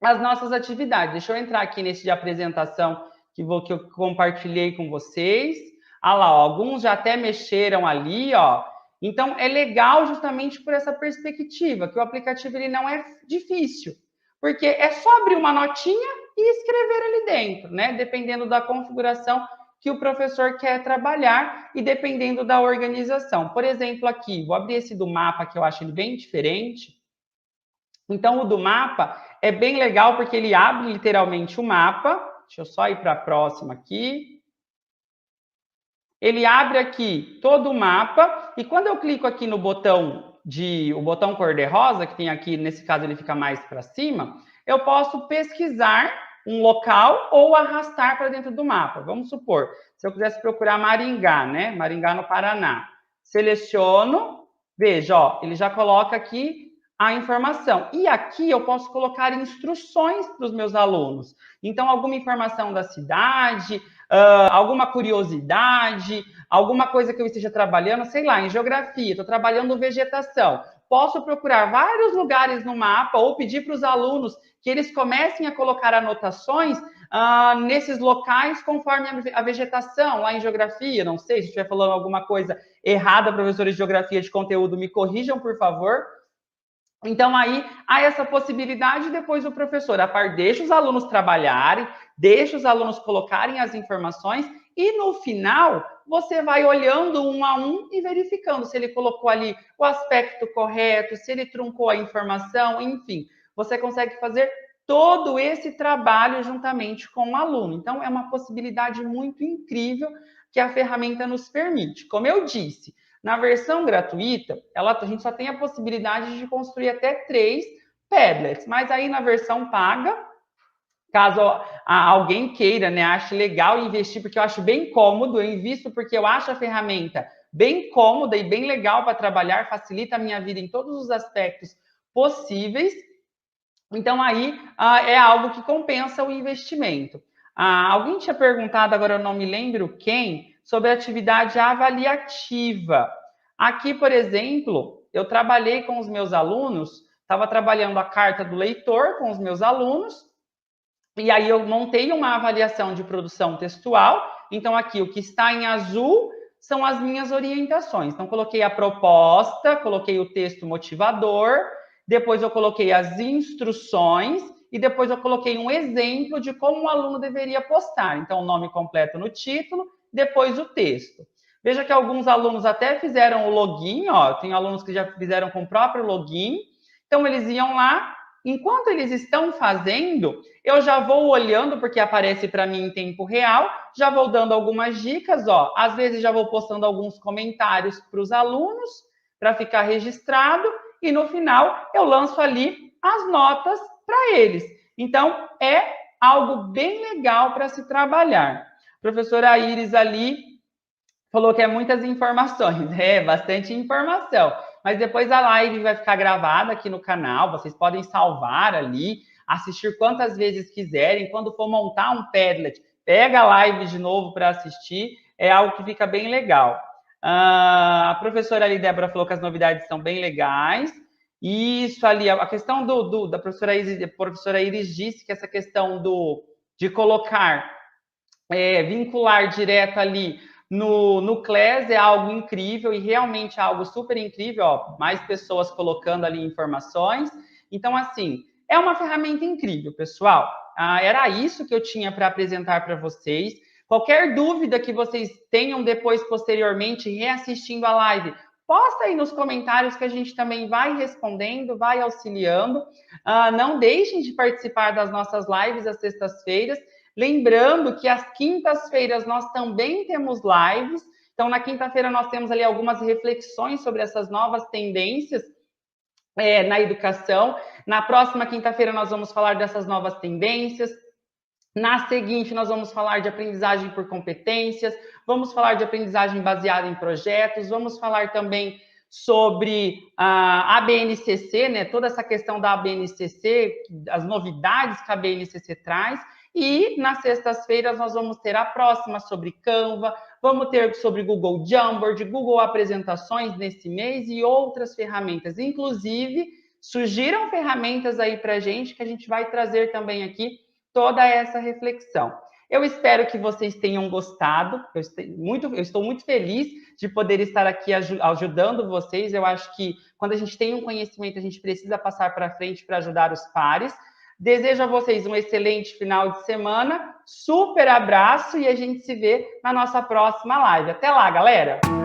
as nossas atividades. Deixa eu entrar aqui nesse de apresentação que eu compartilhei com vocês. Ah lá, ó, alguns já até mexeram ali, ó. Então, é legal justamente por essa perspectiva, que o aplicativo ele não é difícil, porque é só abrir uma notinha e escrever ali dentro, né? Dependendo da configuração que o professor quer trabalhar e dependendo da organização. Por exemplo, aqui, vou abrir esse do mapa, que eu acho ele bem diferente. Então, o do mapa é bem legal porque ele abre literalmente o mapa. Deixa eu só ir para a próxima aqui. Ele abre aqui todo o mapa e quando eu clico aqui no botão o botão cor-de-rosa, que tem aqui, nesse caso ele fica mais para cima, eu posso pesquisar um local ou arrastar para dentro do mapa. Vamos supor, se eu quisesse procurar Maringá, né? Maringá no Paraná. Seleciono, veja, ó, ele já coloca aqui a informação. E aqui eu posso colocar instruções para os meus alunos. Então, alguma informação da cidade, alguma curiosidade, alguma coisa que eu esteja trabalhando, sei lá, em geografia, estou trabalhando vegetação. Posso procurar vários lugares no mapa ou pedir para os alunos que eles comecem a colocar anotações nesses locais conforme a vegetação, lá em geografia, não sei, se estiver falando alguma coisa errada, professores de geografia de conteúdo, me corrijam, por favor. Então, aí, há essa possibilidade, depois o professor, deixa os alunos trabalharem, deixa os alunos colocarem as informações, e no final, você vai olhando um a um e verificando se ele colocou ali o aspecto correto, se ele truncou a informação, enfim. Você consegue fazer todo esse trabalho juntamente com o aluno. Então, é uma possibilidade muito incrível que a ferramenta nos permite. Como eu disse, na versão gratuita, a gente só tem a possibilidade de construir até 3 Padlets, mas aí na versão paga, caso alguém queira, né, ache legal investir, porque eu acho bem cômodo, eu invisto porque eu acho a ferramenta bem cômoda e bem legal para trabalhar, facilita a minha vida em todos os aspectos possíveis. Então, aí é algo que compensa o investimento. Alguém tinha perguntado, agora eu não me lembro quem, sobre a atividade avaliativa. Aqui, por exemplo, eu trabalhei com os meus alunos, estava trabalhando a carta do leitor com os meus alunos, e aí eu montei uma avaliação de produção textual. Então, aqui, o que está em azul são as minhas orientações. Então, coloquei a proposta, coloquei o texto motivador, depois eu coloquei as instruções e depois eu coloquei um exemplo de como o aluno deveria postar. Então, o nome completo no título, depois o texto. Veja que alguns alunos até fizeram o login, ó, tem alunos que já fizeram com o próprio login. Então, eles iam lá, enquanto eles estão fazendo, eu já vou olhando, porque aparece para mim em tempo real, já vou dando algumas dicas, ó. Às vezes já vou postando alguns comentários para os alunos, para ficar registrado, e no final eu lanço ali as notas para eles. Então, é algo bem legal para se trabalhar. A professora Iris ali falou que é muitas informações, bastante informação. Mas depois a live vai ficar gravada aqui no canal, vocês podem salvar ali, assistir quantas vezes quiserem. Quando for montar um Padlet, pega a live de novo para assistir, é algo que fica bem legal. A professora ali, Débora, falou que as novidades são bem legais. Isso ali, a questão da professora Iris disse que essa questão de colocar, vincular direto ali no Class é algo incrível e realmente é algo super incrível, ó, mais pessoas colocando ali informações. Então, assim, é uma ferramenta incrível, pessoal. Era isso que eu tinha para apresentar para vocês. Qualquer dúvida que vocês tenham depois, posteriormente, reassistindo a live, posta aí nos comentários que a gente também vai respondendo, vai auxiliando. Não deixem de participar das nossas lives às sextas-feiras. Lembrando que às quintas-feiras nós também temos lives. Então, na quinta-feira nós temos ali algumas reflexões sobre essas novas tendências na educação. Na próxima quinta-feira nós vamos falar dessas novas tendências. Na seguinte, nós vamos falar de aprendizagem por competências, vamos falar de aprendizagem baseada em projetos, vamos falar também sobre a ABNCC, né? Toda essa questão da ABNCC, as novidades que a ABNCC traz. E nas sextas-feiras nós vamos ter a próxima sobre Canva, Vamos ter sobre Google Jamboard, Google Apresentações nesse mês e outras ferramentas. Inclusive, surgiram ferramentas aí para a gente que a gente vai trazer também aqui toda essa reflexão. Eu espero que vocês tenham gostado. Eu estou muito feliz de poder estar aqui ajudando vocês. Eu acho que quando a gente tem um conhecimento, a gente precisa passar para frente para ajudar os pares. Desejo a vocês um excelente final de semana, super abraço e a gente se vê na nossa próxima live. Até lá, galera!